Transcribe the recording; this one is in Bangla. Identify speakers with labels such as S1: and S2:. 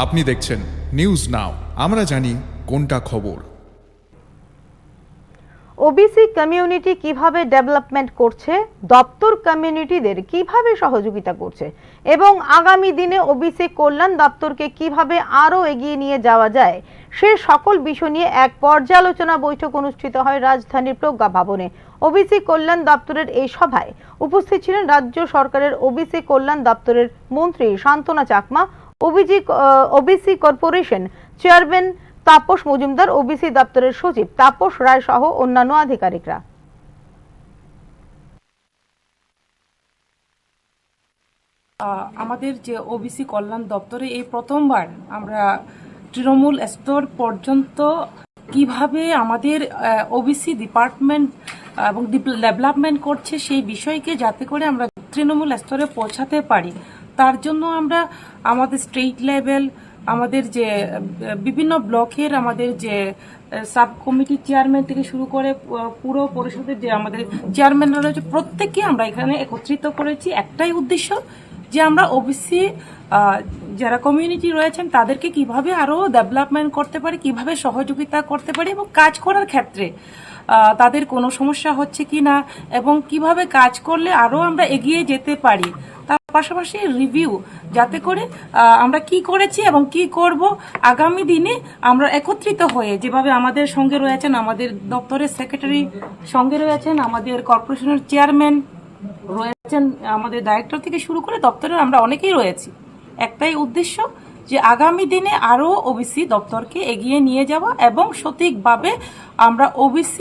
S1: আপনি দেখছেন নিউজ নাও, আমরা জানি কোনটা খবর।
S2: ওবিসি কমিউনিটি কিভাবে ডেভেলপমেন্ট করছে, দপ্তর কমিউনিটিদের কিভাবে সহযোগিতা করছে এবং আগামী দিনে ওবিসি কল্যাণ দপ্তরকে কিভাবে আরও এগিয়ে নিয়ে যাওয়া যায়, সে সকল বিষয় নিয়ে এক পর্যালোচনা বৈঠক অনুষ্ঠিত হয় রাজধানীর প্রজ্ঞা ভবনে। ওবিসি কল্যাণ দপ্তরের এই সভায় উপস্থিত ছিলেন রাজ্য সরকারের ওবিসি কল্যাণ দপ্তরের মন্ত্রী Shantana Chakma, OBC corporation chairman Tapas Majumdar, OBC দপ্তরের সচিব তাপস রায় সহ অন্যান্য আধিকারিকরা।
S3: আমাদের যে ওবিসি কল্যাণ দপ্তরে এই প্রথমবার আমরা তৃণমূল স্তর পর্যন্ত কিভাবে আমাদের ওবিসি ডিপার্টমেন্ট এবং ডেভেলপমেন্ট করছে সেই বিষয়কে যাতে করে আমরা তৃণমূল স্তরে পৌঁছাতে পারি, তার জন্য আমরা আমাদের স্টেট লেভেল, আমাদের যে বিভিন্ন ব্লকের আমাদের যে সাব কমিটি চেয়ারম্যান থেকে শুরু করে পুরো পরিষদের যে আমাদের চেয়ারম্যানরা রয়েছে, প্রত্যেককে আমরা এখানে একত্রিত করেছি একটাই উদ্দেশ্য, যে আমরা ওবিসি যারা কমিউনিটি রয়েছেন তাদেরকে কিভাবে আরো ডেভেলপমেন্ট করতে পারি, কিভাবে সহযোগিতা করতে পারি এবং কাজ করার ক্ষেত্রে তাদের কোনো সমস্যা হচ্ছে কি না এবং কিভাবে কাজ করলে আরো আমরা এগিয়ে যেতে পারি, তার পাশাপাশি রিভিউ যাতে করে আমরা কি করেছি এবং কি করব আগামী দিনে আমরা একত্রিত হয়ে, যেভাবে আমাদের সঙ্গে রয়েছেন আমাদের দপ্তরের সেক্রেটারি, সঙ্গে রয়েছেন আমাদের কর্পোরেশনের চেয়ারম্যান রয়েছেন, আমাদের ডাইরেক্টর থেকে শুরু করে দপ্তরে আমরা অনেকেই রয়েছি, একটাই উদ্দেশ্য যে আগামী দিনে আরো ওবিসি দপ্তরকে এগিয়ে নিয়ে যাওয়া এবং সঠিকভাবে আমরা ওবিসি